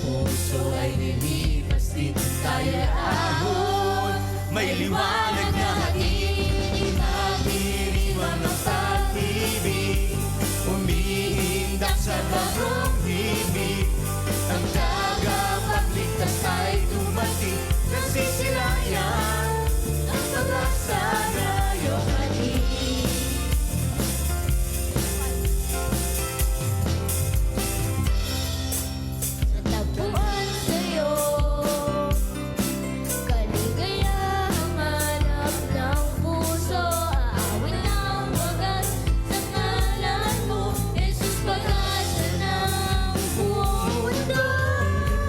puso ay lilipas, di tayo ahon. May liwanag na hatid, ipagdiriwang ng pag-ibig, umihindak sa bagong himig. Ang tagapagligtas ay dumating, nasisilayan ang pag-asa na iyong hatid. Natagpuan sa'yo, kaligayahang hanap ng puso. Aawin ang wagas sa ngalan mo, Jesus, pag-asa ng buong mundo.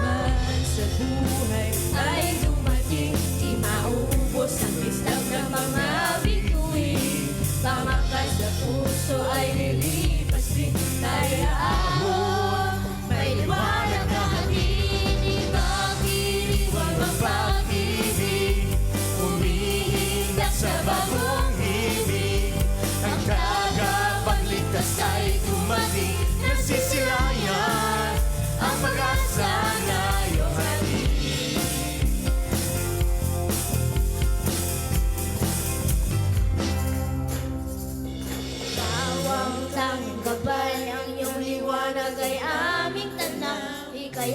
Man sa buhay Ay dumating, di mauubos ang listab ng mga bituin. Pamakas sa puso ay lilipas, di tayo ahon. May liwanag na hatid, ipagdiriwang ang pag-ibig, umihindak sa bagong himig. Ang tagapagligtas ay dumating, nasisilayan ang pag-asa na iyong hatid. Bawang tanging gabay, ang iyong liwanag ay aming tanak. Ika'y